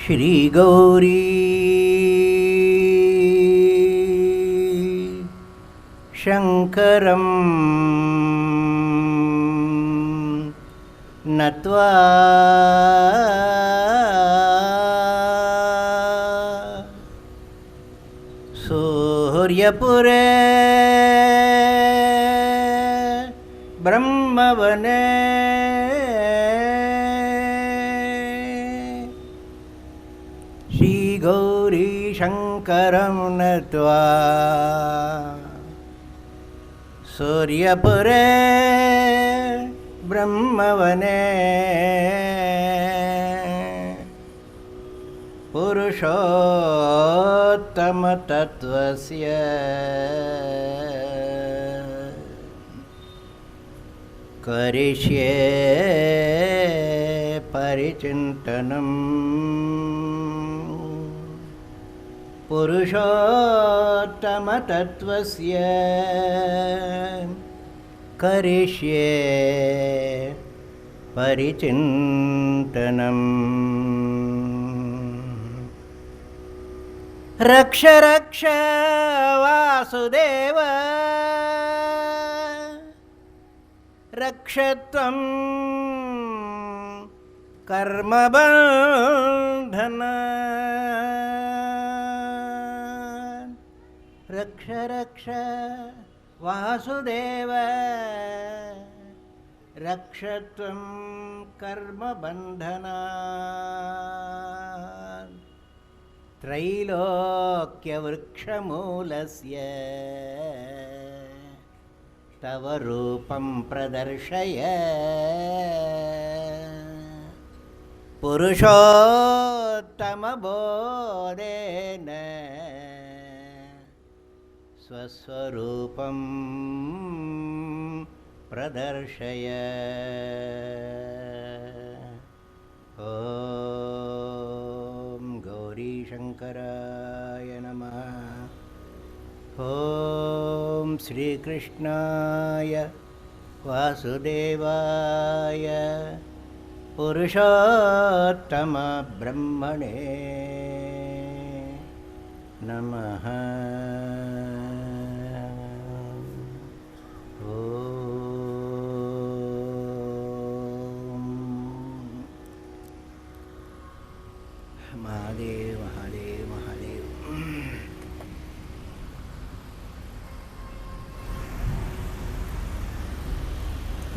श्री गौरी शंकरं नत्वा सूर्यपुरे ब्रह्मवने गौरी शंकरं नत्वा सूर्यपुरे ब्रह्मवने पुरुषोत्तमतत्त्वस्य करिष्ये परिचिन्तनम् पुरुषोत्तमतत्त्वस्य करिष्ये परिचिन्तनम्। रक्ष रक्ष वासुदेव रक्षत्वं कर्मबन्धन। रक्ष रक्ष वासुदेव रक्षत्वं कर्मबन्धनात्। त्रैलोक्यवृक्षमूलस्य तव रूपं प्रदर्शय पुरुषोत्तमबोधेन स्वस्वरूपं प्रदर्शय। ॐ गौरीशंकराय नमः। ॐ श्रीकृष्णाय वासुदेवाय पुरुषोत्तम ब्रह्मणे नमः। महादेव महादेव महादेव।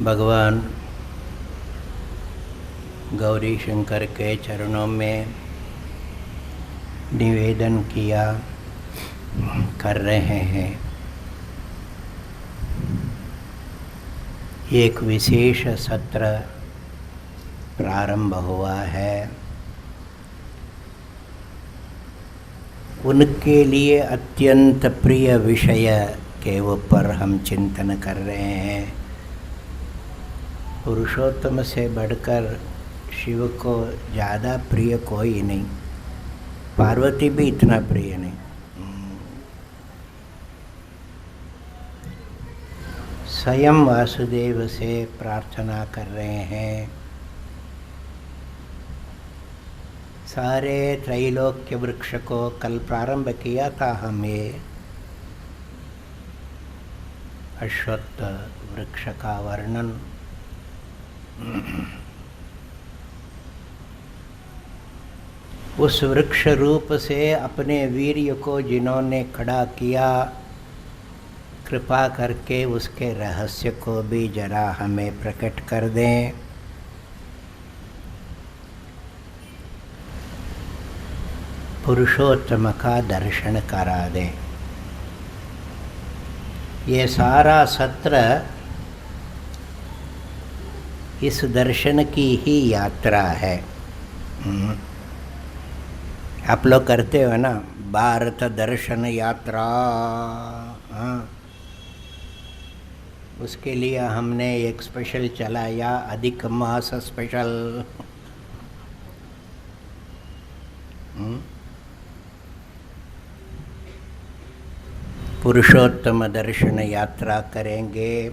भगवान गौरी शंकर के चरणों में निवेदन किया कर रहे हैं। एक विशेष सत्र प्रारंभ हुआ है। उनके लिए अत्यंत प्रिय विषय के ऊपर हम चिंतन कर रहे हैं। पुरुषोत्तम से बढ़कर शिव को ज़्यादा प्रिय कोई नहीं, पार्वती भी इतना प्रिय नहीं। स्वयं वासुदेव से प्रार्थना कर रहे हैं। सारे त्रैलोक्य वृक्ष को कल प्रारंभ किया था हमें अश्वत्थ वृक्ष का वर्णन। उस वृक्ष रूप से अपने वीर्य को जिन्होंने खड़ा किया, कृपा करके उसके रहस्य को भी जरा हमें प्रकट कर दें। पुरुषोत्तम का दर्शन करा दें। ये सारा सत्र इस दर्शन की ही यात्रा है। आप लोग करते हो ना भारत दर्शन यात्रा, हाँ, उसके लिए हमने एक स्पेशल चलाया, अधिक मास स्पेशल। पुरुषोत्तम दर्शन यात्रा करेंगे।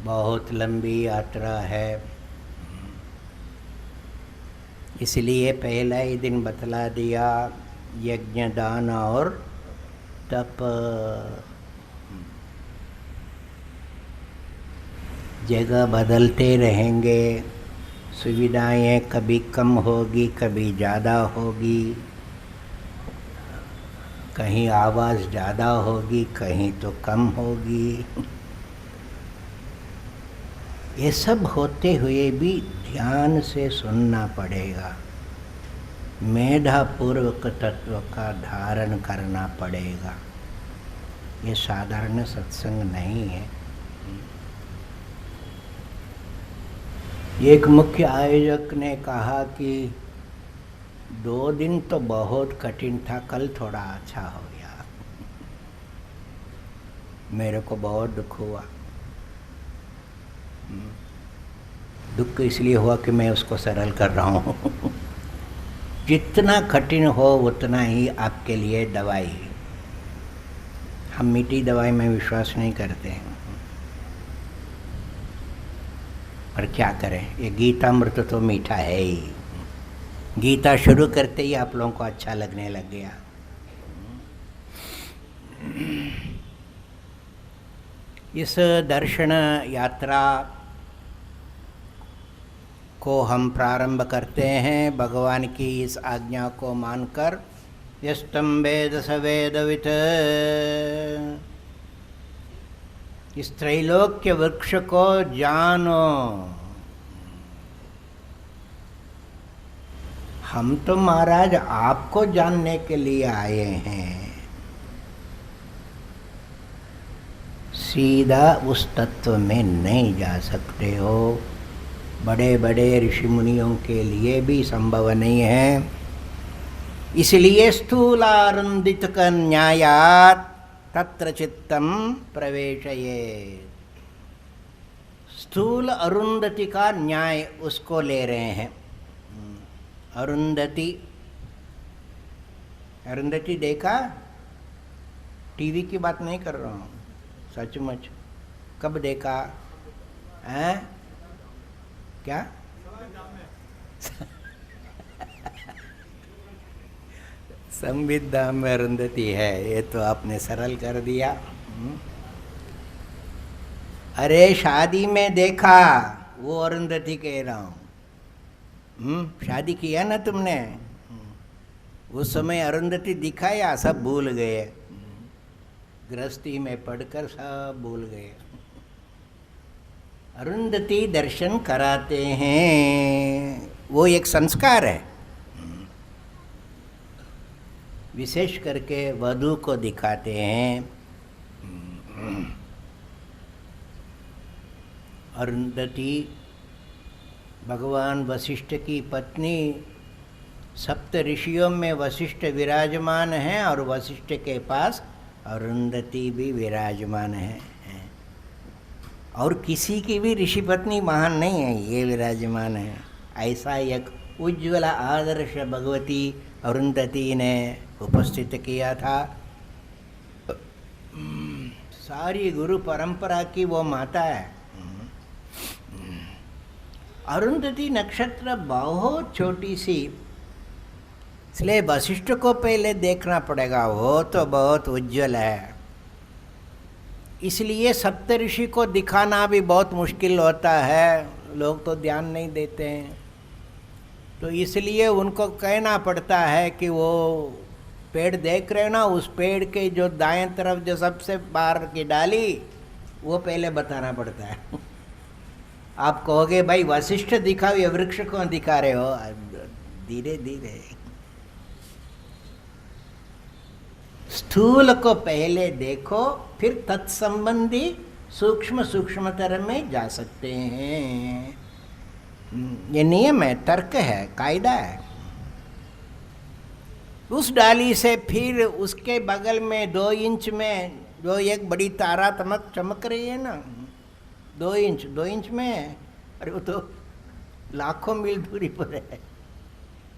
बहुत लंबी यात्रा है, इसलिए पहला ही दिन बतला दिया यज्ञ दान और तप। जगह बदलते रहेंगे, सुविधाएं कभी कम होगी कभी ज़्यादा होगी, कहीं आवाज़ ज़्यादा होगी कहीं तो कम होगी। ये सब होते हुए भी ध्यान से सुनना पड़ेगा, मेधापूर्वक तत्व का धारण करना पड़ेगा। ये साधारण सत्संग नहीं है। एक मुख्य आयोजक ने कहा कि 2 दिन तो बहुत कठिन था, कल थोड़ा अच्छा हो गया। मेरे को बहुत दुख हुआ। दुख इसलिए हुआ कि मैं उसको सरल कर रहा हूँ। जितना कठिन हो उतना ही आपके लिए दवाई है। हम मीठी दवाई में विश्वास नहीं करते हैं, पर क्या करें, ये गीतामृत तो मीठा है ही। गीता शुरू करते ही आप लोगों को अच्छा लगने लग गया। इस दर्शन यात्रा को हम प्रारंभ करते हैं भगवान की इस आज्ञा को मानकर। यस्तम वेद स वेदवित्, इस त्रैलोक्य वृक्ष को जानो। हम तो महाराज आपको जानने के लिए आए हैं, सीधा उस तत्व में नहीं जा सकते हो। बड़े बड़े ऋषि मुनियों के लिए भी संभव नहीं है। इसलिए स्थूलारुंदित न्यायात् तत्र चित्तम प्रवेशयेत्। स्थूल अरुंधति का न्याय उसको ले रहे हैं। अरुंधति, अरुंधति देखा? टीवी की बात नहीं कर रहा हूँ, सचमुच। कब देखा है? क्या? संविदा में अरुंधति है, ये तो आपने सरल कर दिया। अरे शादी में देखा, वो अरुंधति कह रहा हूँ। शादी किया ना तुमने, उस समय अरुंधति दिखाया, सब भूल गए। गृहस्थी में पढ़कर सब भूल गए। अरुंधति दर्शन कराते हैं, वो एक संस्कार है। विशेष करके वधू को दिखाते हैं। अरुंधति भगवान वशिष्ठ की पत्नी, सप्त ऋषियों में वशिष्ठ विराजमान हैं और वशिष्ठ के पास अरुंधति भी विराजमान है। और किसी की भी ऋषि पत्नी महान नहीं है, ये विराजमान है। ऐसा एक उज्ज्वल आदर्श भगवती अरुंधति ने उपस्थित किया था। सारी गुरु परंपरा की वो माता है। अरुंधति नक्षत्र बहुत छोटी सी, इसलिए वशिष्ठ को पहले देखना पड़ेगा, वो तो बहुत उज्जवल है। इसलिए सप्तऋषि को दिखाना भी बहुत मुश्किल होता है, लोग तो ध्यान नहीं देते हैं। तो इसलिए उनको कहना पड़ता है कि वो पेड़ देख रहे हो ना, उस पेड़ के जो दाएं तरफ जो सबसे बाहर की डाली, वो पहले बताना पड़ता है। आप कहोगे भाई वशिष्ठ दिखाओ, ये वृक्ष को दिखा रहे हो? धीरे धीरे स्थूल को पहले देखो, फिर तत्संबंधी सूक्ष्म सूक्ष्मतर में जा सकते हैं। ये नियम है, तर्क है, कायदा है। उस डाली से फिर उसके बगल में 2 इंच में जो एक बड़ी तारा चमक रही है ना, 2 इंच में है, अरे वो तो लाखों मील दूरी पर है।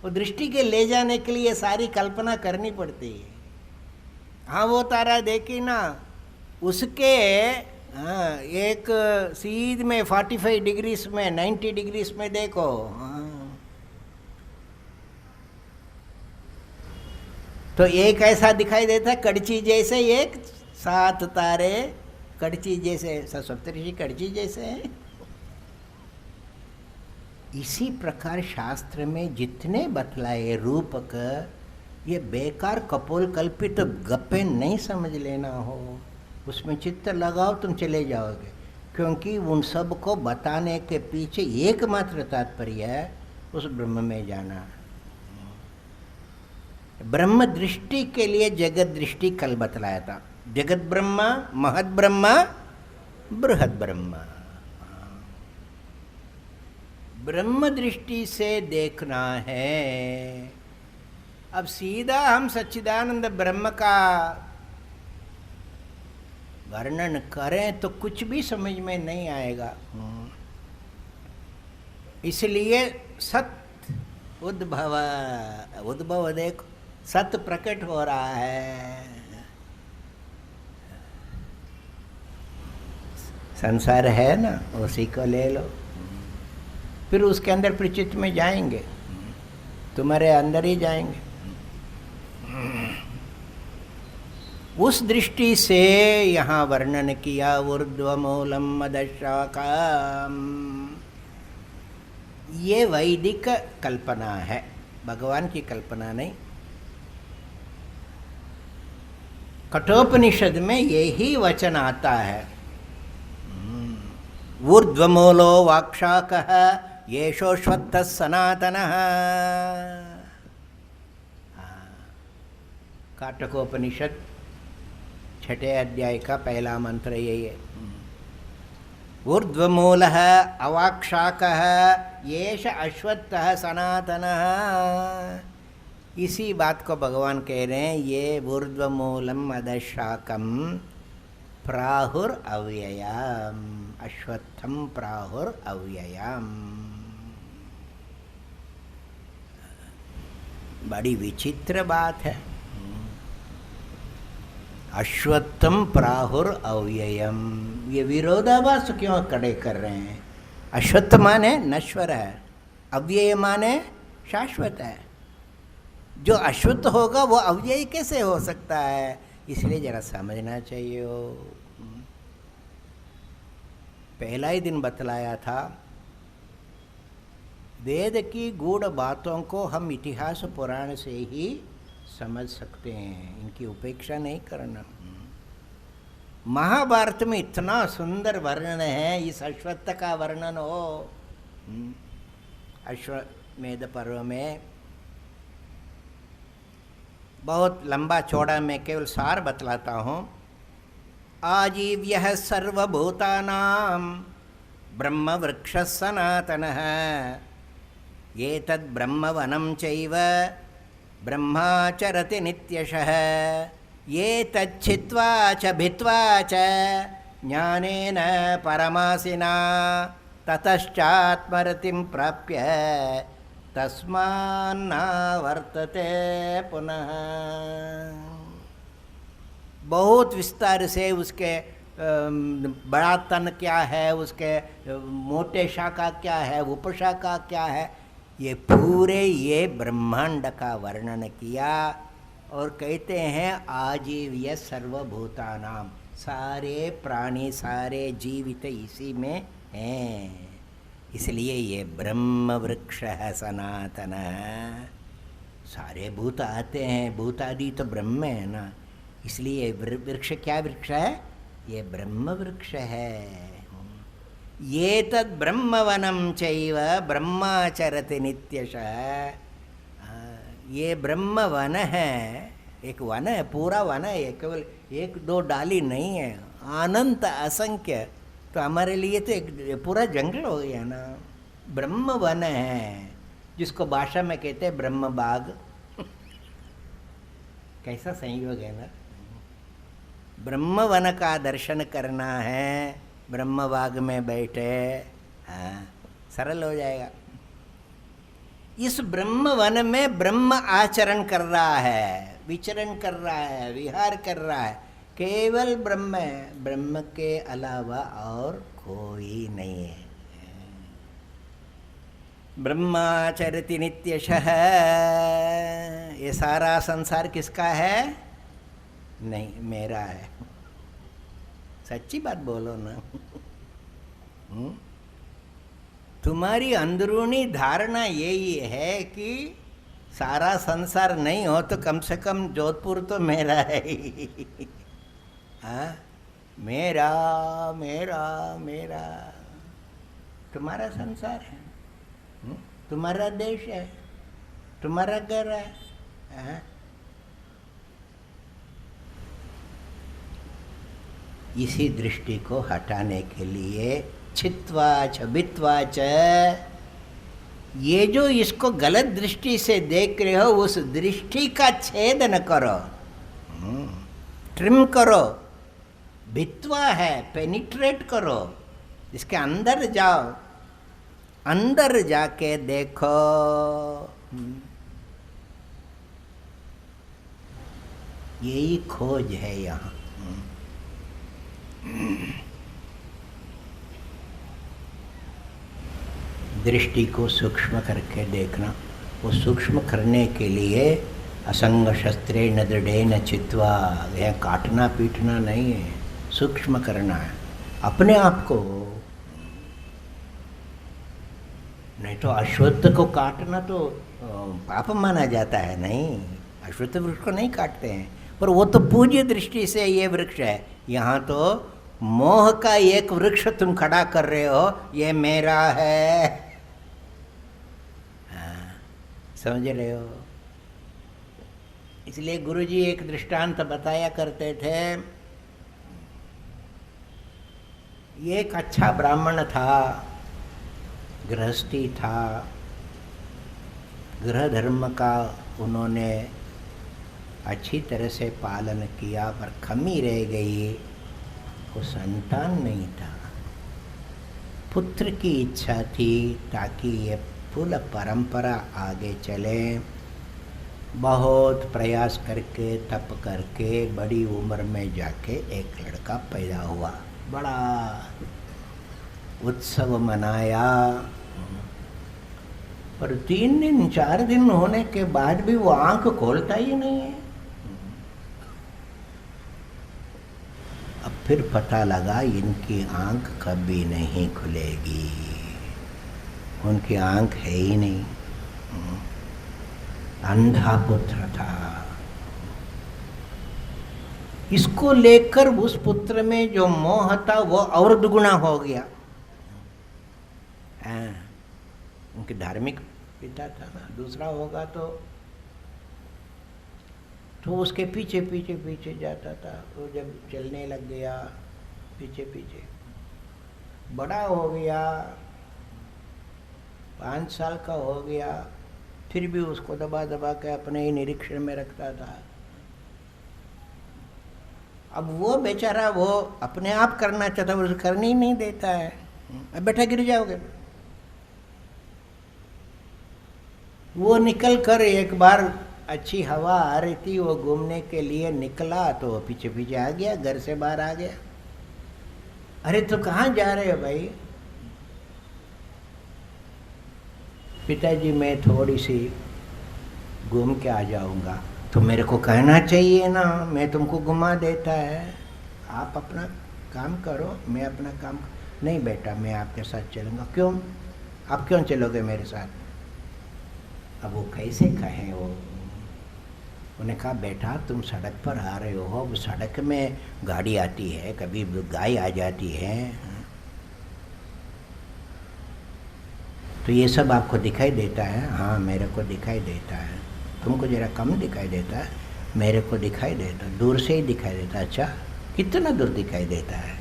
वो दृष्टि के ले जाने के लिए सारी कल्पना करनी पड़ती है। हाँ, वो तारा देखी ना, उसके एक सीध में 45 डिग्रीज में, 90 डिग्रीज में देखो, तो एक ऐसा दिखाई देता है कड़ची जैसे, एक 7 तारे कड़ची जैसे, सप्तऋषि कड़ची जैसे हैं। इसी प्रकार शास्त्र में जितने बतलाए रूपक, ये बेकार कपोल कल्पित तो गप्पे नहीं समझ लेना हो, उसमें चित्त लगाओ तुम चले जाओगे। क्योंकि उन सब को बताने के पीछे एकमात्र तात्पर्य है उस ब्रह्म में जाना। ब्रह्म दृष्टि के लिए जगत दृष्टि कल बतलाया था। जगत ब्रह्मा, महद ब्रह्मा, बृहद ब्रह्मा। ब्रह्म दृष्टि से देखना है। अब सीधा हम सच्चिदानंद ब्रह्म का वर्णन करें तो कुछ भी समझ में नहीं आएगा। इसलिए सत उद्भव देखो, सत प्रकट हो रहा है। संसार है ना, उसी को ले लो, फिर उसके अंदर प्रचित में जाएंगे, तुम्हारे अंदर ही जाएंगे। उस दृष्टि से यहाँ वर्णन किया ऊर्ध्वमूलम मदशाखाम। ये वैदिक कल्पना है, भगवान की कल्पना नहीं। कठोपनिषद में यही वचन आता है, ऊर्ध्वमूलो वाक्शाकः येषोऽश्वत्थः सनातनः। काटकोपनिषद 6 अध्याय का पहला मंत्र यही है। ऊर्ध्वमूलः अवाक्शाकः येष अश्वत्थः सनातनः। इसी बात को भगवान कह रहे हैं, ये ऊर्ध्वमूलम अधशाकम प्राहुर अव्ययम, अश्वत्थम प्राहुर अव्ययम। बड़ी विचित्र बात है। अश्वत्थम प्राहुर अव्ययम, ये विरोधाभास क्यों खड़े कर रहे हैं? अश्वत्थ माने नश्वर है, अव्यय माने शाश्वत है। जो अश्वत्थ होगा वो अव्यय कैसे हो सकता है? इसलिए जरा समझना चाहिए। पहला ही दिन बतलाया था, वेद की गूढ़ बातों को हम इतिहास पुराण से ही समझ सकते हैं, इनकी उपेक्षा नहीं करना। महाभारत में इतना सुंदर वर्णन है, इस अश्वत्थ का वर्णन हो अश्वमेध पर्व में। बहुत लंबा चौड़ा, मैं केवल सार बतलाता हूँ। आजीव्यः सर्वभूतानां ब्रह्मवृक्षः सनातनः, एतद् ब्रह्मवनं चैव ब्रह्माचरति नित्यशः, एतच्छित्वा च भित्वा च ज्ञानेन परमासिना ततश्चात्मरतिं प्राप्य तस्मान्न वर्तते पुनः। बहुत विस्तार से उसके बड़ा तन क्या है, उसके मोटे शाखा क्या है, उपशाखा क्या है, ये पूरे ये ब्रह्मांड का वर्णन किया। और कहते हैं आजीव्य सर्वभूतानाम, सारे प्राणी सारे जीवित इसी में हैं। इसलिए ये ब्रह्म वृक्ष है सनातन। सारे भूत आते हैं, भूतादि तो ब्रह्म है ना, इसलिए वृक्ष क्या वृक्ष है? ये ब्रह्म वृक्ष है। ये तद ब्रह्मवनम चैव ब्रह्माचरति नित्यशः। ये ब्रह्म वन है, एक वन है, पूरा वन है, ये केवल 1-2 डाली नहीं है, अनंत असंख्य। तो हमारे लिए तो एक पूरा जंगल हो गया ना। ब्रह्म वन है, जिसको भाषा में कहते हैं ब्रह्म बाग। कैसा संयोग है ना। ब्रह्म वन का दर्शन करना है, ब्रह्म बाग में बैठे, हाँ सरल हो जाएगा। इस ब्रह्म वन में ब्रह्म आचरण कर रहा है, विचरण कर रहा है, विहार कर रहा है, केवल ब्रह्म है, ब्रह्म के अलावा और कोई नहीं है। ब्रह्माचरति नित्यशः। ये सारा संसार किसका है? नहीं, मेरा है। सच्ची बात बोलो ना। तुम्हारी अंदरूनी धारणा यही है कि सारा संसार नहीं हो तो कम से कम जोधपुर तो मेरा है ही। हाँ, मेरा मेरा मेरा। तुम्हारा संसार है, तुम्हारा देश है, तुम्हारा घर है। हाँ? इसी दृष्टि को हटाने के लिए छित्वाच बित्वाच, ये जो इसको गलत दृष्टि से देख रहे हो, उस दृष्टि का छेदन करो, ट्रिम करो। भित्वा है, पेनिट्रेट करो, इसके अंदर जाओ, अंदर जाके देखो। यही खोज है यहाँ। दृष्टि को सूक्ष्म करके देखना। वो सूक्ष्म करने के लिए असंग शस्त्रे न दृढ़े न चित्वा, यह काटना पीटना नहीं है, सूक्ष्म करना है अपने आप को। नहीं तो अश्वत्थ को काटना तो पाप माना जाता है। नहीं, अश्वत्थ वृक्ष को नहीं काटते हैं, पर वो तो पूज्य दृष्टि से ये वृक्ष है। यहाँ तो मोह का एक वृक्ष तुम खड़ा कर रहे हो, ये मेरा है। हाँ, समझ रहे हो? इसलिए गुरुजी एक दृष्टांत बताया करते थे। ये एक अच्छा ब्राह्मण था, गृहस्थी था, गृह धर्म का उन्होंने अच्छी तरह से पालन किया, पर कमी रह गई, को संतान नहीं था। पुत्र की इच्छा थी ताकि ये कुल परंपरा आगे चले। बहुत प्रयास करके, तप करके, बड़ी उम्र में जाके एक लड़का पैदा हुआ। बड़ा उत्सव मनाया, पर 3 दिन 4 दिन होने के बाद भी वो आंख खोलता ही नहीं है। अब फिर पता लगा इनकी आंख कभी नहीं खुलेगी, उनकी आंख है ही नहीं। अंधा पुत्र था। इसको लेकर उस पुत्र में जो मोह था वो और दुगुना हो गया। उनके धार्मिक पिता था ना, दूसरा होगा तो उसके पीछे पीछे पीछे जाता था। वो जब चलने लग गया पीछे पीछे, बड़ा हो गया, 5 साल का हो गया, फिर भी उसको दबा दबा के अपने ही निरीक्षण में रखता था। अब वो बेचारा वो अपने आप करना चाहता है, उसे करने ही नहीं देता है। अब बेटा गिर जाओगे। वो निकल कर एक बार अच्छी हवा आ रही थी, वो घूमने के लिए निकला तो वो पीछे पीछे आ गया, घर से बाहर आ गया। अरे तो कहाँ जा रहे हो भाई? पिताजी मैं थोड़ी सी घूम के आ जाऊंगा। तो मेरे को कहना चाहिए ना, मैं तुमको घुमा देता है, आप अपना काम करो, मैं अपना काम। नहीं बेटा मैं आपके साथ चलूँगा। क्यों? आप क्यों चलोगे मेरे साथ? अब वो कैसे कहें? वो उन्हें कहा बेटा तुम सड़क पर आ रहे हो, सड़क में गाड़ी आती है, कभी गाय आ जाती है, तो ये सब आपको दिखाई देता है? हाँ मेरे को दिखाई देता है। तुमको जरा कम दिखाई देता है, मेरे को दिखाई देता, दूर से ही दिखाई देता। अच्छा कितना दूर दिखाई देता है?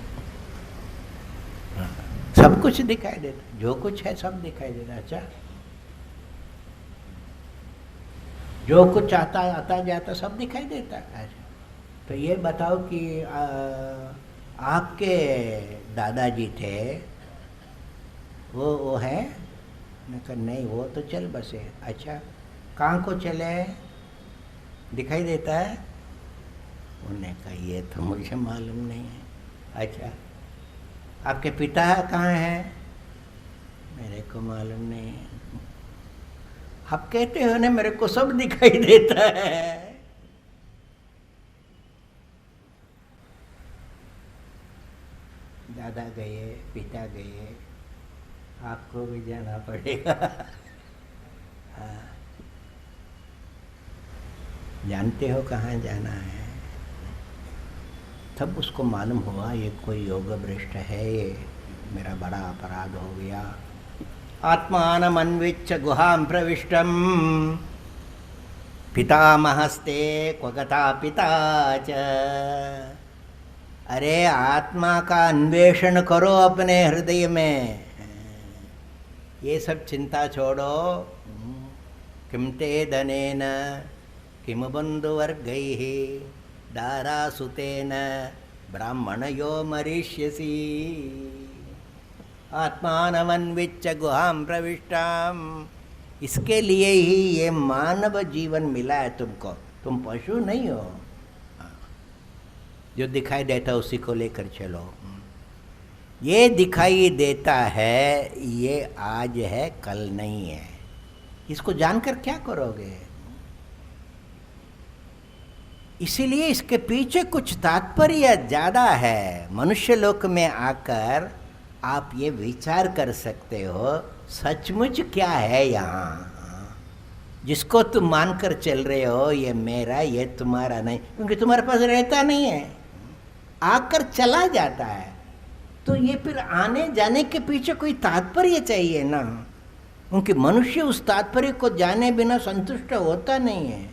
हाँ। सब कुछ दिखाई देता, जो कुछ है सब दिखाई देता। अच्छा, जो कुछ आता आता जाता सब दिखाई देता है। अच्छा, तो ये बताओ कि आपके दादाजी थे, वो है? मैं कहा नहीं, वो तो चल बसे। अच्छा, कहाँ को चले, दिखाई देता है? उन्होंने कहा ये तो मुझे मालूम नहीं है। अच्छा, आपके पिता कहाँ हैं? मेरे को मालूम नहीं है। आप कहते हो ना मेरे को सब दिखाई देता है। दादा गए, पिता गए, आपको भी जाना पड़ेगा। हाँ, जानते हो कहाँ जाना है? तब उसको मालूम हुआ ये कोई योग भ्रष्ट है, ये मेरा बड़ा अपराध हो गया। आत्मानमन्विच्य गुहां प्रविष्टम पितामहस्ते क्व गता पिता च। अरे आत्मा का अन्वेषण करो अपने हृदय में, ये सब चिंता छोड़ो। किम ते धनेन किम बंधुवर्गैः दारासुतेन ब्राह्मणयो मरिष्यसि। आत्मानमन्विच्य गुहां प्रविष्टाम, इसके लिए ही ये मानव जीवन मिला है तुमको। तुम पशु नहीं हो। जो दिखाई देता उसी को लेकर चलो। ये दिखाई देता है, ये आज है कल नहीं है। इसको जानकर क्या करोगे? इसीलिए इसके पीछे कुछ तात्पर्य ज़्यादा है। मनुष्य लोक में आकर आप ये विचार कर सकते हो सचमुच क्या है यहाँ, जिसको तुम मानकर चल रहे हो ये मेरा, ये तुम्हारा नहीं, क्योंकि तुम्हारे पास रहता नहीं है, आकर चला जाता है। तो ये फिर आने जाने के पीछे कोई तात्पर्य चाहिए ना, क्योंकि मनुष्य उस तात्पर्य को जाने बिना संतुष्ट होता नहीं है।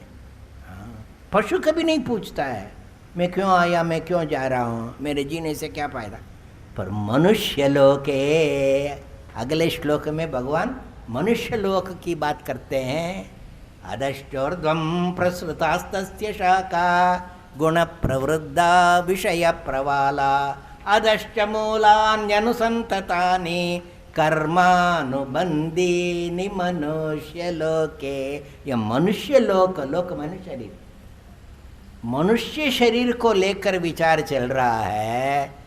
पशु कभी नहीं पूछता है मैं क्यों आया, मैं क्यों जा रहा हूँ, मेरे जीने से क्या फायदा। पर मनुष्य लोक के अगले श्लोक में भगवान मनुष्य लोक की बात करते हैं। अधश्चोर्ध्वं प्रसृतास्तस्य शाखा गुण प्रवृद्धा विषय प्रवाला अधश्च मूलान्यनुसंततानि कर्मानुबंधीनि मनुष्य लोके। यह मनुष्य लोक, लोक मनुष्य शरीर, मनुष्य शरीर को लेकर विचार चल रहा है।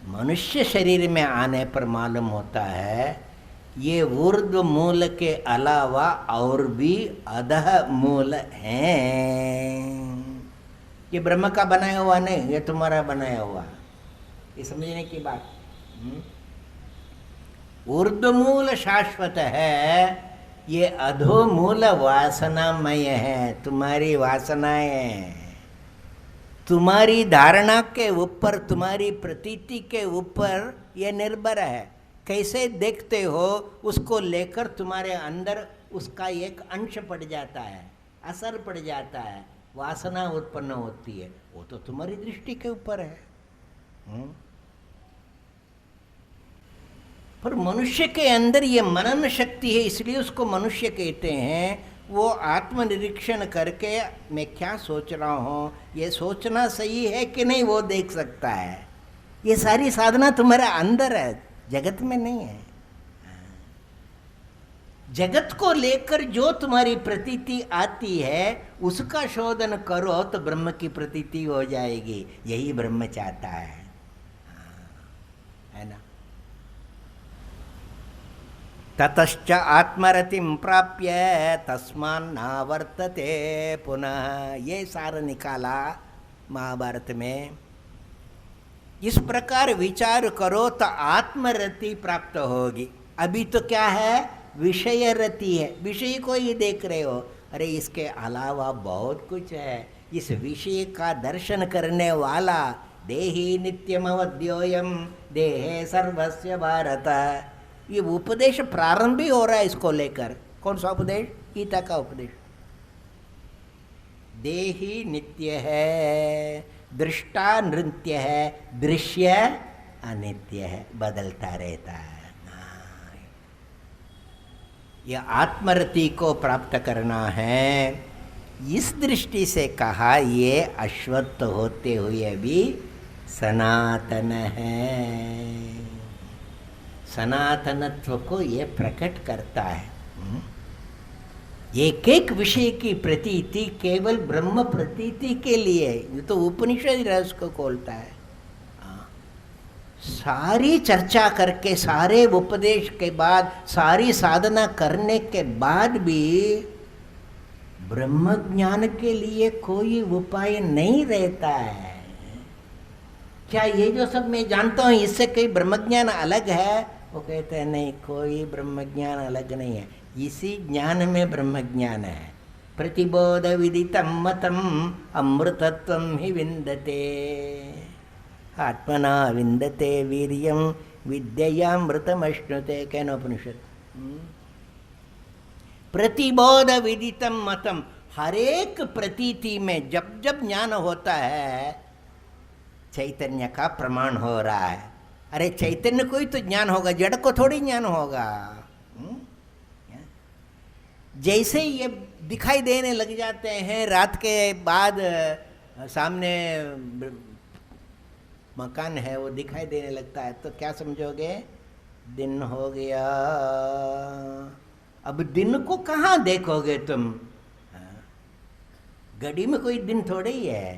मनुष्य शरीर में आने पर मालूम होता है ये ऊर्ध्व मूल के अलावा और भी अधः मूल हैं। ये ब्रह्म का बनाया हुआ नहीं, ये तुम्हारा बनाया हुआ, ये समझने की बात। ऊर्ध्व मूल शाश्वत है, ये अधो मूल वासनामय है। तुम्हारी वासनाएं हैं, तुम्हारी धारणा के ऊपर, तुम्हारी प्रतीति के ऊपर ये निर्भर है। कैसे देखते हो उसको लेकर तुम्हारे अंदर उसका एक अंश पड़ जाता है, असर पड़ जाता है, वासना उत्पन्न होती है। वो तो तुम्हारी दृष्टि के ऊपर है। पर मनुष्य के अंदर ये मनन शक्ति है, इसलिए उसको मनुष्य कहते हैं। वो आत्मनिरीक्षण करके मैं क्या सोच रहा हूँ, ये सोचना सही है कि नहीं, वो देख सकता है। ये सारी साधना तुम्हारे अंदर है, जगत में नहीं है। जगत को लेकर जो तुम्हारी प्रतीति आती है उसका शोधन करो तो ब्रह्म की प्रतीति हो जाएगी। यही ब्रह्म चाहता है ना। ततश्च आत्मरतिं प्राप्य तस्मान्नावर्तते पुनः। ये सार निकाला महाभारत में। इस प्रकार विचार करो तो आत्मरति प्राप्त होगी। अभी तो क्या है, विषय रति है, विषय को ही देख रहे हो। अरे इसके अलावा बहुत कुछ है। इस विषय का दर्शन करने वाला देहि नित्यमवद्योयम देहे सर्वस्य भारत, ये उपदेश प्रारंभ ही हो रहा है इसको लेकर। कौन सा उपदेश? गीता का उपदेश। देहि नित्य है, दृष्टा नृत्य है, दृश्य अनित्य है, बदलता रहता है। यह आत्मरति को प्राप्त करना है। इस दृष्टि से कहा ये अश्वत्थ होते हुए भी सनातन है। सनातनत्व को ये प्रकट करता है। एक एक विषय की प्रतीति केवल ब्रह्म प्रतीति के लिए, ये तो उपनिषद रहस्य को खोलता है। सारी चर्चा करके, सारे उपदेश के बाद, सारी साधना करने के बाद भी ब्रह्म ज्ञान के लिए कोई उपाय नहीं रहता है। क्या ये जो सब मैं जानता हूँ इससे कोई ब्रह्म ज्ञान अलग है? वो कहते हैं नहीं, कोई ब्रह्म ज्ञान अलग नहीं है, इसी ज्ञान में ब्रह्म ज्ञान है। प्रतिबोध विदितम मतम अमृतत्वम ही विन्दते, आत्मना विन्दते वीर्यम विद्ययामृतमश्नुते। कैनोपनिषद। प्रतिबोध विदितम मतम, हरेक प्रतीति में जब जब ज्ञान होता है चैतन्य का प्रमाण हो रहा है। अरे चैतन्य को ही तो ज्ञान होगा, जड़ को थोड़ी ज्ञान होगा। जैसे ये दिखाई देने लग जाते हैं, रात के बाद सामने मकान है वो दिखाई देने लगता है, तो क्या समझोगे? दिन हो गया। अब दिन को कहाँ देखोगे तुम? घड़ी में कोई दिन थोड़े ही है,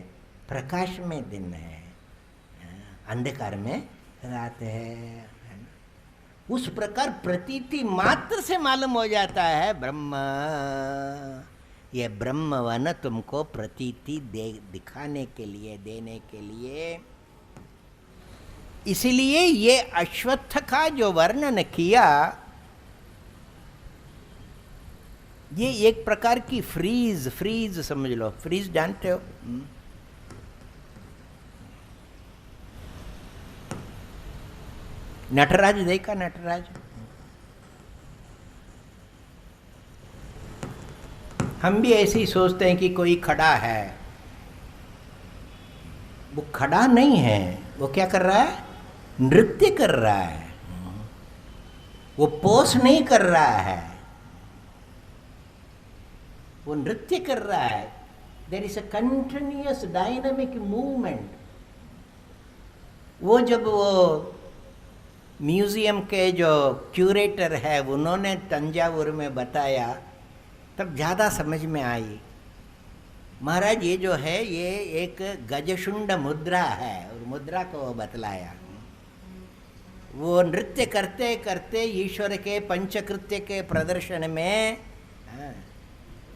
प्रकाश में दिन है, अंधकार में रात है। उस प्रकार प्रतीति मात्र से मालूम हो जाता है ब्रह्म। ये ब्रह्मवन तुमको प्रतीति दिखाने के लिए, देने के लिए। इसलिए ये अश्वत्थ का जो वर्णन किया, ये एक प्रकार की फ्रीज समझ लो। फ्रीज जानते हो? नटराज देखा? नटराज हम भी ऐसे ही सोचते हैं कि कोई खड़ा है। वो खड़ा नहीं है, वो क्या कर रहा है? नृत्य कर रहा है। वो पोस नहीं कर रहा है, वो नृत्य कर रहा है। There is a continuous dynamic movement. वो जब वो म्यूजियम के जो क्यूरेटर है उन्होंने तंजावुर में बताया, तब ज़्यादा समझ में आई। महाराज ये जो है ये एक गजशुंड मुद्रा है, और मुद्रा को बतलाया। वो नृत्य करते करते ईश्वर के पंचकृत्य के प्रदर्शन में,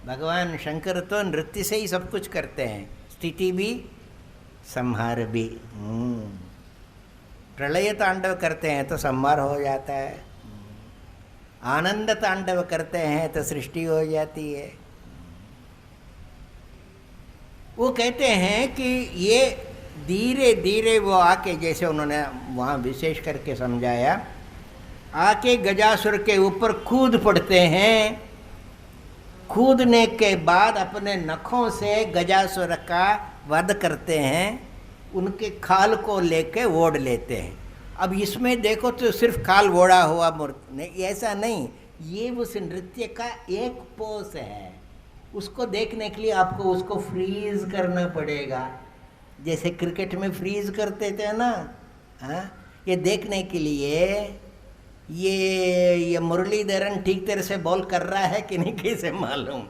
भगवान शंकर तो नृत्य से ही सब कुछ करते हैं, स्थिति भी संहार भी। प्रलय तांडव करते हैं तो संहार हो जाता है, आनंद तांडव करते हैं तो सृष्टि हो जाती है। वो कहते हैं कि ये धीरे धीरे वो आके, जैसे उन्होंने वहाँ विशेष करके समझाया, आके गजासुर के ऊपर कूद पड़ते हैं। कूदने के बाद अपने नखों से गजासुर का वध करते हैं, उनके खाल को लेके ओढ़ लेते हैं। अब इसमें देखो तो सिर्फ खाल ओढ़ा हुआ मूर्ति नहीं, ऐसा नहीं, ये उस नृत्य का एक पोस है। उसको देखने के लिए आपको उसको फ्रीज करना पड़ेगा, जैसे क्रिकेट में फ्रीज करते थे ना। ये देखने के लिए ये मुरलीधरन ठीक तरह से बॉल कर रहा है कि नहीं कैसे मालूम?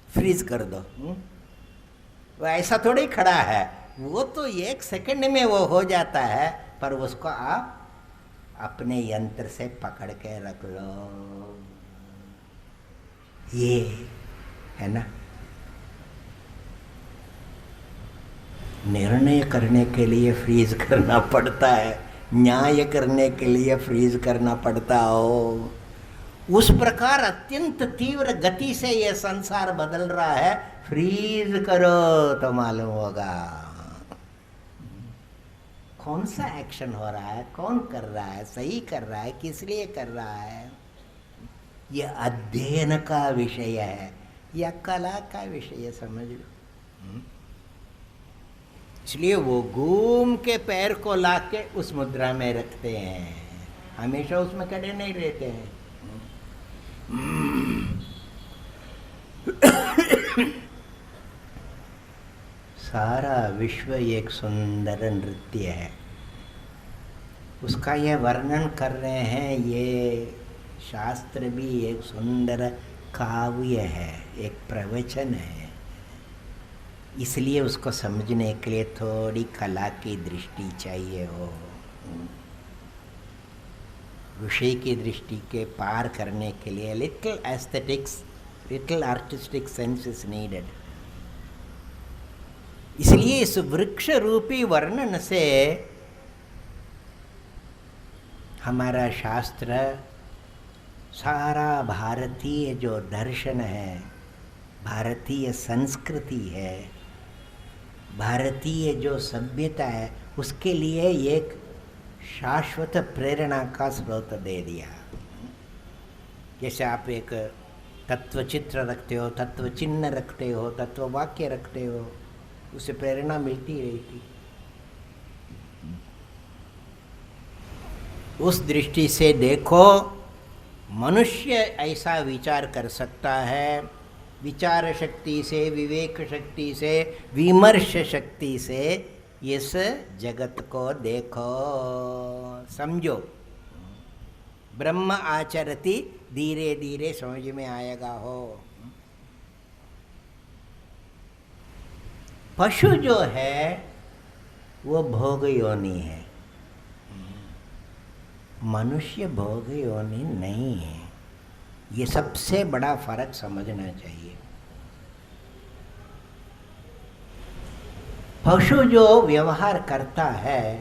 फ्रीज कर दो। वो ऐसा थोड़ी ही खड़ा है, वो तो एक सेकंड में वो हो जाता है, पर उसको आप अपने यंत्र से पकड़ के रख लो। ये है ना, निर्णय करने के लिए फ्रीज करना पड़ता है, न्याय करने के लिए फ्रीज करना पड़ता हो। उस प्रकार अत्यंत तीव्र गति से यह संसार बदल रहा है। फ्रीज करो तो मालूम होगा कौन सा एक्शन हो रहा है, कौन कर रहा है, सही कर रहा है, किस लिए कर रहा है। यह अध्ययन का विषय है या कला का विषय समझ लो। इसलिए वो घूम के पैर को लाके उस मुद्रा में रखते हैं, हमेशा उसमें खड़े नहीं रहते हैं। सारा विश्व एक सुंदर नृत्य है, उसका ये वर्णन कर रहे हैं। ये शास्त्र भी एक सुंदर काव्य है, एक प्रवचन है। इसलिए उसको समझने के लिए थोड़ी कला की दृष्टि चाहिए हो, विषय की दृष्टि के पार करने के लिए little aesthetics, little artistic sense is needed. इसलिए इस वृक्ष रूपी वर्णन से हमारा शास्त्र सारा भारतीय जो दर्शन है, भारतीय संस्कृति है, भारतीय जो सभ्यता है, उसके लिए एक शाश्वत प्रेरणा का स्रोत दे दिया। जैसे आप एक तत्व चित्र रखते हो, तत्व चिन्ह रखते हो, तत्व वाक्य रखते हो, उससे प्रेरणा मिलती रहती। उस दृष्टि से देखो, मनुष्य ऐसा विचार कर सकता है, विचार शक्ति से, विवेक शक्ति से, विमर्श शक्ति से इस जगत को देखो, समझो। ब्रह्म आचरति, धीरे धीरे समझ में आएगा हो। पशु जो है वो भोग योनि है, मनुष्य भोग योनि नहीं है। ये सबसे बड़ा फर्क समझना चाहिए। पशु जो व्यवहार करता है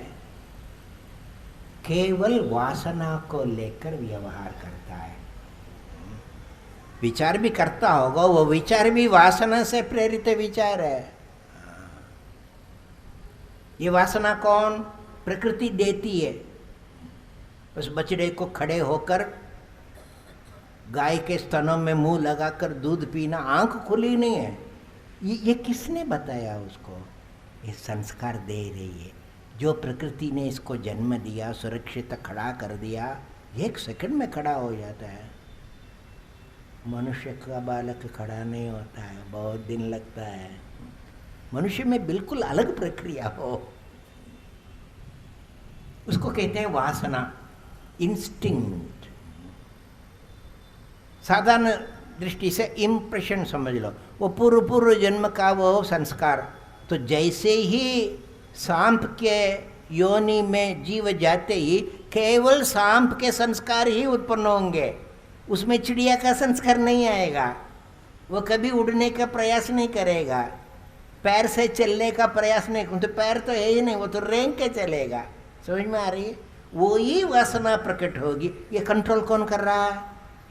केवल वासना को लेकर व्यवहार करता है। विचार भी करता होगा, वो विचार भी वासना से प्रेरित विचार है। ये वासना कौन? प्रकृति देती है। उस बछड़े को खड़े होकर गाय के स्तनों में मुंह लगाकर दूध पीना, आंख खुली नहीं है, ये किसने बताया उसको? ये संस्कार दे रही है। जो प्रकृति ने इसको जन्म दिया, सुरक्षित खड़ा कर दिया, 1 सेकंड में खड़ा हो जाता है। मनुष्य का बालक खड़ा नहीं होता है, बहुत दिन लगता है। मनुष्य में बिल्कुल अलग प्रक्रिया हो, उसको कहते हैं वासना, इंस्टिंक्ट। साधारण दृष्टि से इम्प्रेशन समझ लो, वो पूर्व जन्म का वो संस्कार। तो जैसे ही सांप के योनि में जीव जाते ही केवल सांप के संस्कार ही उत्पन्न होंगे, उसमें चिड़िया का संस्कार नहीं आएगा। वो कभी उड़ने का प्रयास नहीं करेगा, पैर से चलने का प्रयास नहीं, तो पैर तो है ही नहीं, वो तो रेंग के चलेगा। समझ में आ रही है? वो ही वासना प्रकट होगी। ये कंट्रोल कौन कर रहा है?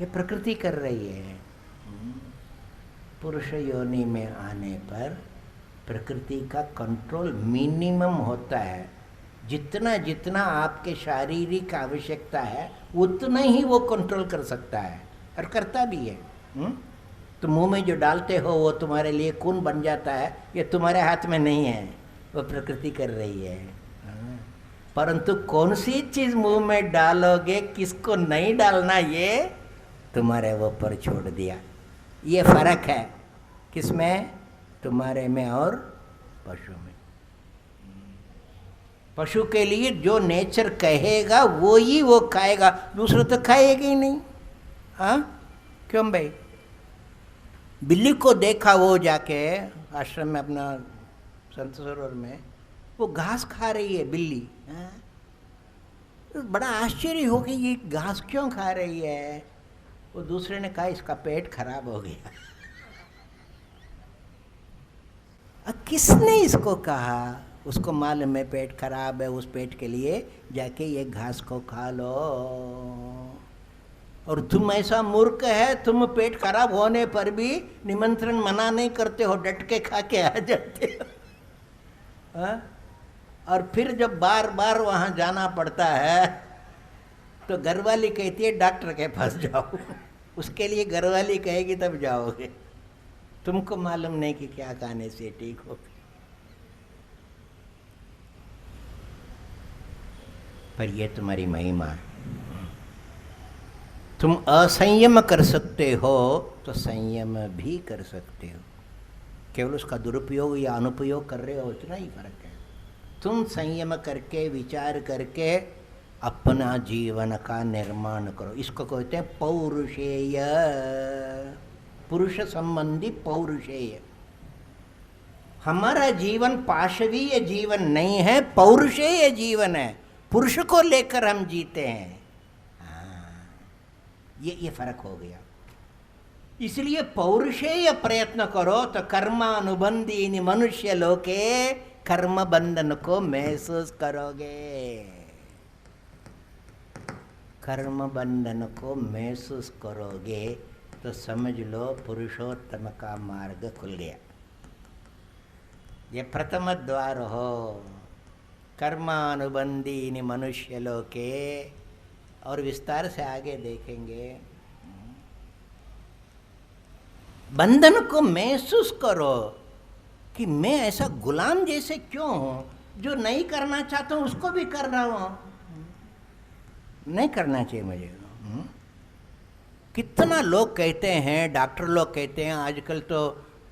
ये प्रकृति कर रही है। पुरुष योनि में आने पर प्रकृति का कंट्रोल मिनिमम होता है। जितना जितना आपके शारीरिक आवश्यकता है उतना ही वो कंट्रोल कर सकता है, और करता भी है। तो मुंह में जो डालते हो वो तुम्हारे लिए खून बन जाता है, ये तुम्हारे हाथ में नहीं है, वो प्रकृति कर रही है। परंतु कौन सी चीज़ मुंह में डालोगे, किसको नहीं डालना, ये तुम्हारे ऊपर छोड़ दिया। ये फर्क है किसमें? तुम्हारे में और पशु में। पशु के लिए जो नेचर कहेगा वो ही वो खाएगा, दूसरा तो खाएगा ही नहीं। हाँ क्यों भाई? बिल्ली को देखा वो जाके आश्रम में अपना संत सरोवर में, वो घास खा रही है बिल्ली। तो बड़ा आश्चर्य हो कि ये घास क्यों खा रही है? वो दूसरे ने कहा इसका पेट खराब हो गया। किसने इसको कहा? उसको मालूम है पेट खराब है, उस पेट के लिए जाके ये घास को खा लो। और तुम ऐसा मूर्ख है, तुम पेट खराब होने पर भी निमंत्रण मना नहीं करते हो, डट के खा के आ जाते हो। और फिर जब बार बार वहाँ जाना पड़ता है तो घरवाली कहती है डॉक्टर के पास जाओ। उसके लिए घरवाली कहेगी तब जाओगे, तुमको मालूम नहीं कि क्या खाने से ठीक हो। पर ये तुम्हारी महिमा है। तुम असंयम कर सकते हो तो संयम भी कर सकते हो, केवल उसका दुरुपयोग या अनुपयोग कर रहे हो इतना ही फर्क है। तुम संयम करके विचार करके अपना जीवन का निर्माण करो। इसको कहते हैं पौरुषेय, पुरुष संबंधी पौरुषेय। हमारा जीवन पाशवीय जीवन नहीं है, पौरुषेय जीवन है। पुरुष को लेकर हम जीते हैं। ये फर्क हो गया। इसलिए पौरुषेय प्रयत्न करो तो कर्मानुबंधी मनुष्य लोके कर्म बंधन को महसूस करोगे। कर्म बंधन को महसूस करोगे तो समझ लो पुरुषोत्तम का मार्ग खुल गया। ये प्रथम द्वार हो। कर्मानुबंधी मनुष्य लोके, और विस्तार से आगे देखेंगे। बंधन को महसूस करो कि मैं ऐसा गुलाम जैसे क्यों हूं, जो नहीं करना चाहता हूं उसको भी कर रहा हूं। नहीं करना चाहिए मुझे। कितना लोग कहते हैं, डॉक्टर लोग कहते हैं, आजकल तो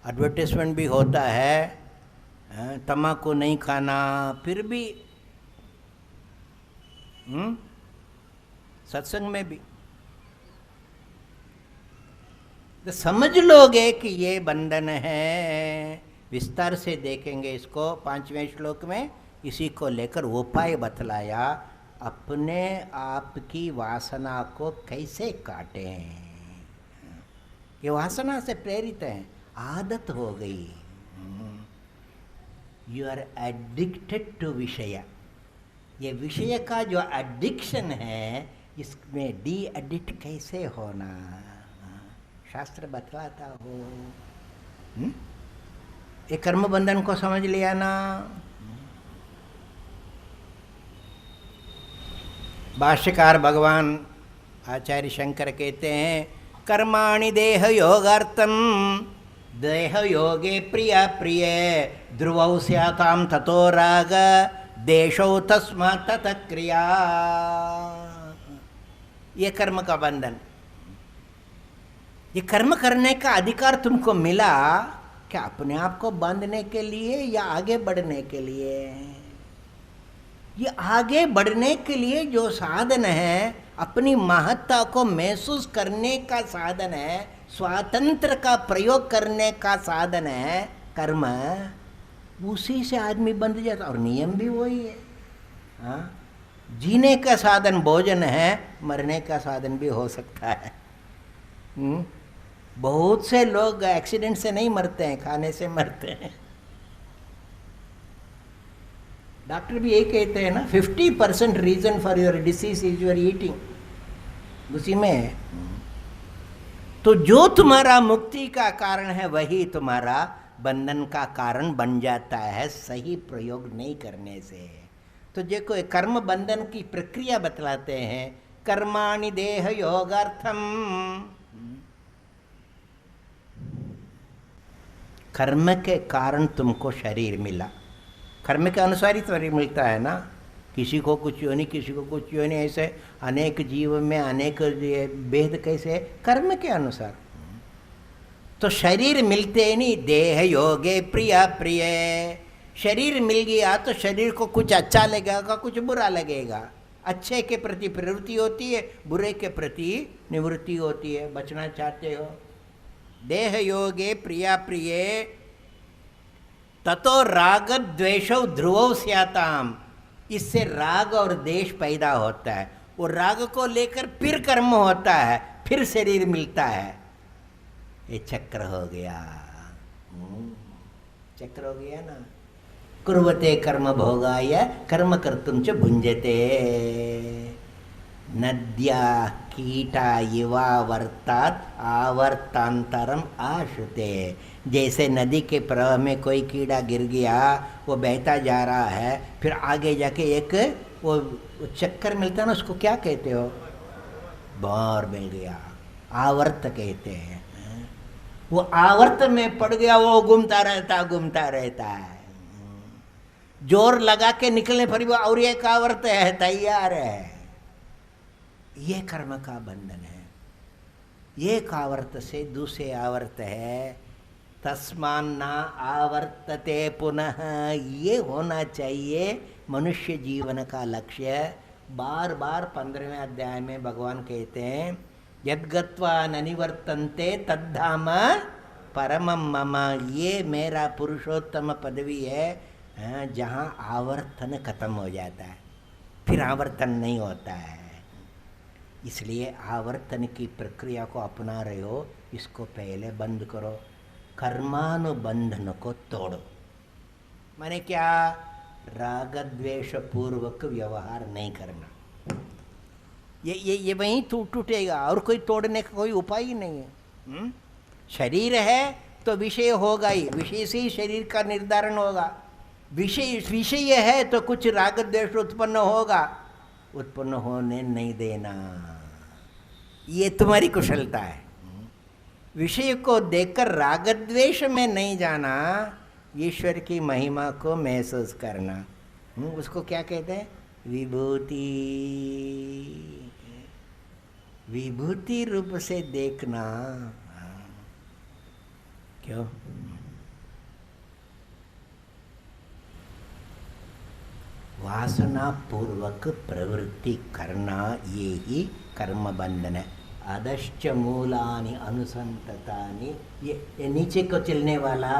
एडवर्टाइजमेंट भी होता है तम्बाकू नहीं खाना, फिर भी सत्संग में भी तो समझ लोगे कि ये बंधन है। विस्तार से देखेंगे इसको 5वें श्लोक में। इसी को लेकर उपाय बतलाया, अपने आप की वासना को कैसे काटें। ये वासना से प्रेरित है, आदत हो गई। यू आर एडिक्टेड टू विषय। ये विषय का जो एडिक्शन है, इसमें डी एडिक्ट कैसे होना, शास्त्र बतलाता हो। ये कर्म बंधन को समझ लिया ना। भाष्यकार भगवान आचार्य शंकर कहते हैं, कर्माणि देह योगार्थम, देह योगे प्रिया प्रिय, ध्रुवौ स्यातां ततो राग, देशौ तस्मात् ततः क्रिया। ये कर्म का बंधन। ये कर्म करने का अधिकार तुमको मिला क्या अपने आप को बांधने के लिए या आगे बढ़ने के लिए? ये आगे बढ़ने के लिए जो साधन है, अपनी महत्ता को महसूस करने का साधन है, स्वातंत्र का प्रयोग करने का साधन है कर्म। उसी से आदमी बंध जाता, और नियम भी वही है। हाँ, जीने का साधन भोजन है, मरने का साधन भी हो सकता है। बहुत से लोग एक्सीडेंट से नहीं मरते हैं, खाने से मरते हैं। डॉक्टर भी यही कहते हैं ना, 50% reason for your disease is your eating. उसी में है। तो जो तुम्हारा मुक्ति का कारण है वही तुम्हारा बंधन का कारण बन जाता है, सही प्रयोग नहीं करने से। तो देखो, कर्म बंधन की प्रक्रिया बतलाते हैं। कर्माणि देह योगार्थम, कर्म के कारण तुमको शरीर मिला, कर्म के अनुसार ही शरीर मिलता है ना। किसी को कुछ योनि, किसी को कुछ योनि, ऐसे अनेक जीव में अनेक भेद कैसे? कर्म के अनुसार। तो शरीर मिलते नहीं, देह योगे प्रिया प्रिय। शरीर मिल गया तो शरीर को कुछ अच्छा लगेगा, कुछ बुरा लगेगा। अच्छे के प्रति प्रवृत्ति होती है, बुरे के प्रति निवृत्ति होती है। बचना चाहते हो, देह योगे प्रिया प्रिय, ततो राग द्वेषौ ध्रुवौ स्याताम। इससे राग और द्वेष पैदा होता है। वो राग को लेकर फिर कर्म होता है, फिर शरीर मिलता है। ये चक्र हो गया, चक्र हो गया ना। कुर्वते कर्म भोगाय कर्म कर्तुं च भुञ्जते, नद्या कीटा इवा वर्तात् आवर्तांतरम आश्रुते। जैसे नदी के प्रवाह में कोई कीड़ा गिर गया, वो बहता जा रहा है, फिर आगे जाके एक वो चक्कर मिलता है ना, उसको क्या कहते हो? बार मिल गया, आवर्त कहते हैं। वो आवर्त में पड़ गया, वो घूमता रहता है। जोर लगा के निकलने पर भी और एक आवर्त है, तैयार है। ये कर्म का बंधन है। एक आवर्त से दूसरे आवर्त है, तस्मान्न आवर्तते पुनः, ये होना चाहिए मनुष्य जीवन का लक्ष्य। बार बार 15वें अध्याय में भगवान कहते हैं, यद्गत्वा न निवर्तन्ते तद्धाम परमं मम, ये मेरा पुरुषोत्तम पदवी है जहाँ आवर्तन खत्म हो जाता है, फिर आवर्तन नहीं होता है। इसलिए आवर्तन की प्रक्रिया को अपना रहे हो, इसको पहले बंद करो। कर्मानुबंधन को तोड़ो, माने क्या? राग द्वेष पूर्वक व्यवहार नहीं करना। ये वहीं टूटेगा, और कोई तोड़ने का कोई उपाय ही नहीं है। शरीर है तो विषय होगा ही, विषय से ही शरीर का निर्धारण होगा। विषय है तो कुछ राग द्वेष उत्पन्न होगा, उत्पन्न होने नहीं देना, ये तुम्हारी कुशलता है। विषय को देखकर राग द्वेष में नहीं जाना, ईश्वर की महिमा को महसूस करना, उसको क्या कहते हैं? विभूति। विभूति रूप से देखना। क्यों? वासना पूर्वक प्रवृत्ति करना, ये ही कर्म बंधन है। अधश्च मूलानि अनुसंततानि, ये नीचे को चलने वाला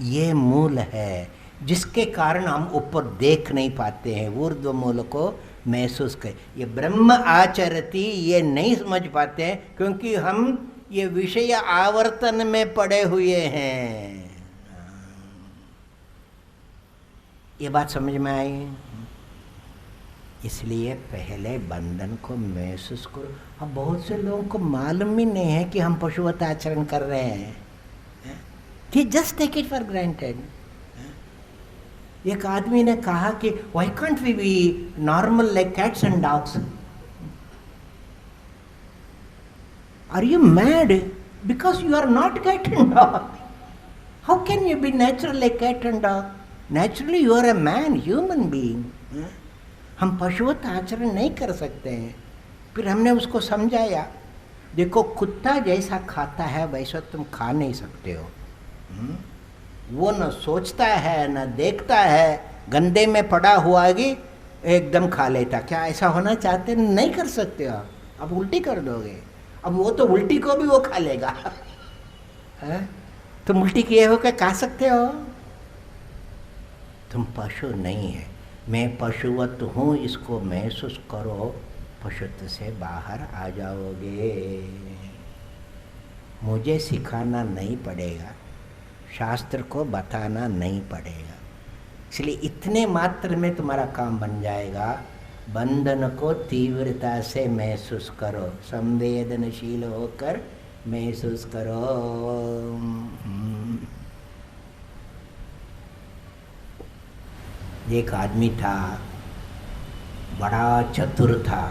ये मूल है, जिसके कारण हम ऊपर देख नहीं पाते हैं, ऊर्ध्व मूल को महसूस कर। ये ब्रह्म आचरति, ये नहीं समझ पाते हैं क्योंकि हम ये विषय आवर्तन में पड़े हुए हैं। ये बात समझ में आई? इसलिए पहले बंधन को महसूस करो। अब बहुत से लोगों को मालूम ही नहीं है कि हम पशुवत आचरण कर रहे हैं, कि just take it for granted. एक आदमी ने कहा कि why can't we be normal like cats and dogs? Are you mad? Because you are not cat and dog. How can you be natural like cat and dog? Naturally you are a man, human being. हम पशुवत आचरण नहीं कर सकते हैं। फिर हमने उसको समझाया, देखो कुत्ता जैसा खाता है वैसा तुम खा नहीं सकते हो। वो न सोचता है न देखता है, गंदे में पड़ा हुआ कि एकदम खा लेता। क्या ऐसा होना चाहते? नहीं कर सकते हो, अब उल्टी कर दोगे। अब वो तो उल्टी को भी वो खा लेगा। तुम उल्टी किए हो क्या खा सकते हो? तुम पशु नहीं है। मैं पशुवत हूँ, इसको महसूस करो, पशुत्व से बाहर आ जाओगे। मुझे सिखाना नहीं पड़ेगा, शास्त्र को बताना नहीं पड़ेगा। इसलिए इतने मात्र में तुम्हारा काम बन जाएगा। बंधन को तीव्रता से महसूस करो, संवेदनशील होकर महसूस करो। एक आदमी था, बड़ा चतुर था,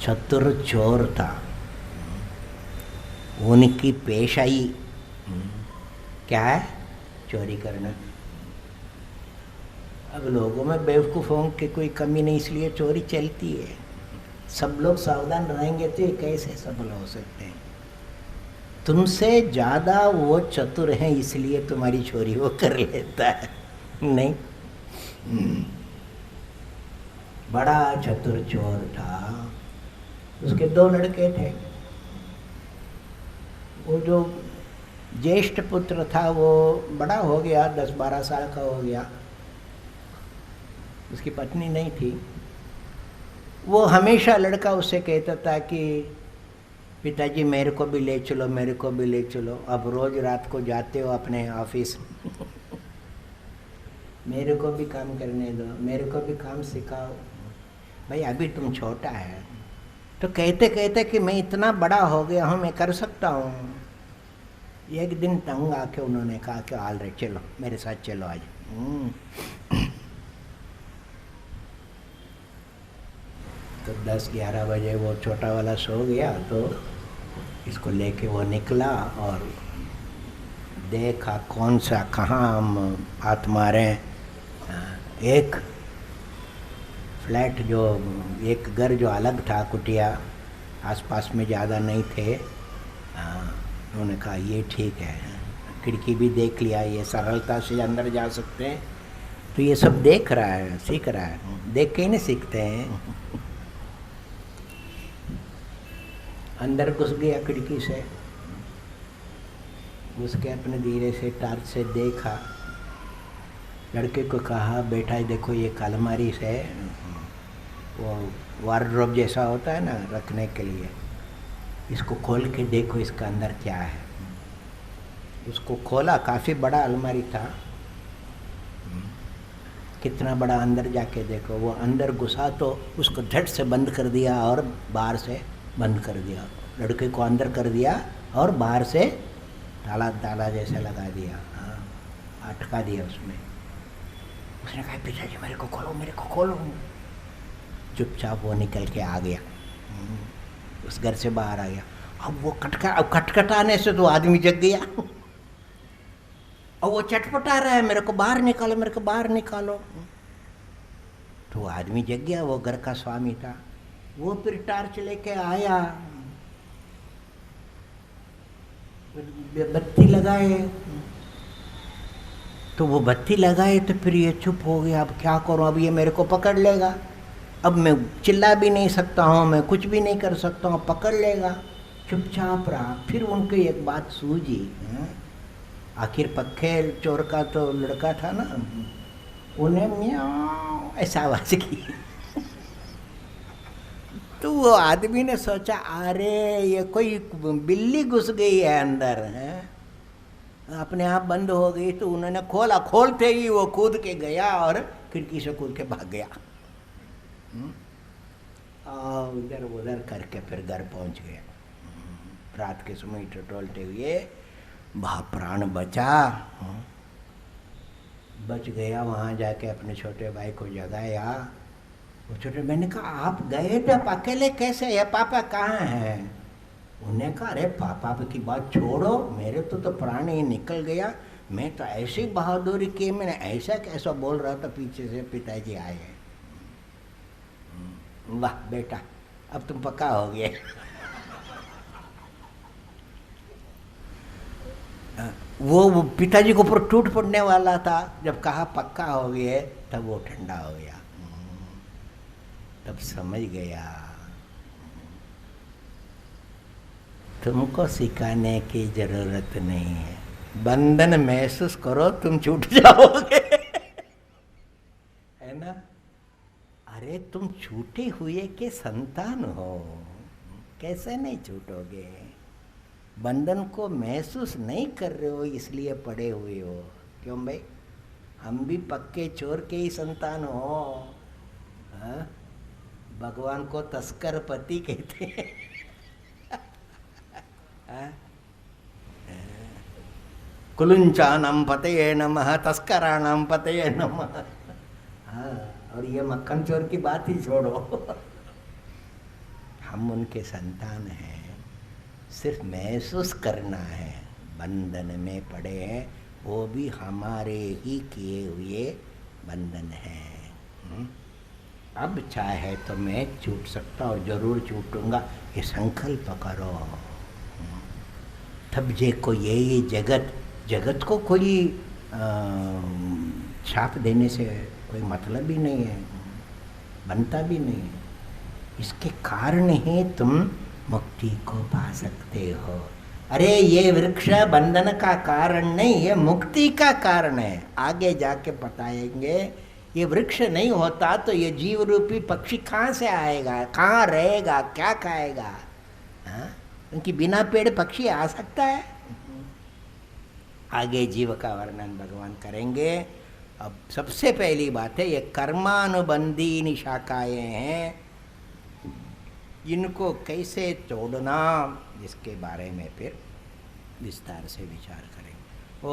चतुर चोर था। उनकी पेशाई क्या है? चोरी करना। अब लोगों में बेवकूफ़ों की कोई कमी नहीं, इसलिए चोरी चलती है। सब लोग सावधान रहेंगे तो ये कैसे सफल हो सकते हैं? तुमसे ज़्यादा वो चतुर हैं, इसलिए तुम्हारी चोरी वो कर लेता है। नहीं, बड़ा चतुर चोर था। उसके 2 लड़के थे। वो जो ज्येष्ठ पुत्र था वो बड़ा हो गया, 10-12 साल का हो गया। उसकी पत्नी नहीं थी। वो हमेशा लड़का उससे कहता था कि पिताजी मेरे को भी ले चलो, मेरे को भी ले चलो। अब रोज़ रात को जाते हो अपने ऑफिस मेरे को भी काम करने दो, मेरे को भी काम सिखाओ। भाई अभी तुम छोटा है। तो कहते कहते कि मैं इतना बड़ा हो गया हूँ, मैं कर सकता हूँ। एक दिन तंग आके उन्होंने कहा कि ऑल राइट, चलो मेरे साथ चलो आज। तो 10-11 बजे वो छोटा वाला सो गया, तो इसको लेके वो निकला और देखा कौन सा कहाँ हम हाथ मारें। एक फ्लैट जो एक घर जो अलग था, कुटिया आसपास में ज़्यादा नहीं थे। उन्होंने कहा ये ठीक है, खिड़की भी देख लिया, ये सरलता से अंदर जा सकते हैं। तो ये सब देख रहा है, सीख रहा है, देख के ही नहीं सीखते हैं। अंदर घुस गया खिड़की से, घुस के अपने धीरे से टार्च से देखा। लड़के को कहा बेटा देखो ये अलमारी से वो वार्डरोब जैसा होता है ना रखने के लिए, इसको खोल के देखो इसका अंदर क्या है। उसको खोला, काफ़ी बड़ा अलमारी था। कितना बड़ा, अंदर जाके देखो। वो अंदर घुसा तो उसको झट से बंद कर दिया और बाहर से बंद कर दिया। लड़के को अंदर कर दिया और बाहर से ताला ताला जैसे लगा दिया। हाँ, अटका दिया उसमें। उसने कहा पिताजी मेरे को खोलो, मेरे को खोलो। चुपचाप वो निकल के आ गया, उस घर से बाहर आ गया। अब वो खटखटाने से तो आदमी जग गया और वो चटपटा रहा है, मेरे को बाहर निकालो, मेरे को बाहर निकालो। तो वो आदमी जग गया, वो घर का स्वामी था। वो फिर टार्च लेके आया, बत्ती लगाए। तो वो बत्ती लगाए तो फिर ये चुप हो गया। अब क्या करूं, अब ये मेरे को पकड़ लेगा। अब मैं चिल्ला भी नहीं सकता हूँ, मैं कुछ भी नहीं कर सकता हूँ, पकड़ लेगा। चुपचाप रहा। फिर उनको एक बात सूझी, आखिर पक्के चोर का तो लड़का था ना, उन्हें म्याऊं ऐसा आवाज की। तो वो आदमी ने सोचा अरे ये कोई बिल्ली घुस गई है अंदर है, अपने आप बंद हो गई। तो उन्होंने खोला, खोलते ही वो कूद के गया और खिड़की से कूद के भाग गया। और इधर उधर करके फिर घर पहुंच गए। रात के समय टटोलते हुए प्राण बचा, बच गया। वहाँ जाके अपने छोटे भाई को जगाया। वो छोटे, मैंने कहा आप गए थे अकेले कैसे, ये पापा कहाँ हैं? उन्हें कहा अरे पापा की बात छोड़ो, मेरे तो प्राण ही निकल गया। मैं तो ऐसी बहादुरी की, मैंने ऐसा कैसा बोल रहा था, पीछे से पिताजी आए। वाह बेटा अब तुम पक्का हो गए। वो पिताजी को ऊपर टूट पड़ने वाला था। जब कहा पक्का हो गए तब वो ठंडा हो गया, तब समझ गया तुमको सिखाने की जरूरत नहीं है, बंधन महसूस करो तुम छूट जाओगे। है ना? अरे तुम छूटे हुए के संतान हो, कैसे नहीं छूटोगे? बंधन को महसूस नहीं कर रहे हो इसलिए पड़े हुए हो। क्यों भाई, हम भी पक्के चोर के ही संतान हो। हाँ? भगवान को तस्कर पति कहते हैं। कुलुंचानम पतये नमः, तस्कराणाम पतये नमः। हाँ, और ये मक्खन चोर की बात ही छोड़ो। हम उनके संतान हैं, सिर्फ महसूस करना है। बंधन में पड़े हैं, वो भी हमारे ही किए हुए बंधन हैं। अब चाहे तो मैं छूट सकता और जरूर छूटूंगा, ये संकल्प करो। तब जे को ये जगत को कोई छाप देने से कोई मतलब भी नहीं है, बनता भी नहीं है। इसके कारण ही तुम मुक्ति को पा सकते हो। अरे ये वृक्ष बंधन का कारण नहीं, ये मुक्ति का कारण है। आगे जाके बताएंगे, ये वृक्ष नहीं होता तो ये जीव रूपी पक्षी कहाँ से आएगा, कहाँ रहेगा, क्या खाएगा? हाँ? क्योंकि बिना पेड़ पक्षी आ सकता है? आगे जीव का वर्णन भगवान करेंगे। अब सबसे पहली बात है, ये कर्मानुबंधी शाखाएं हैं, इनको कैसे तोड़ना, इसके बारे में फिर विस्तार से विचार करेंगे।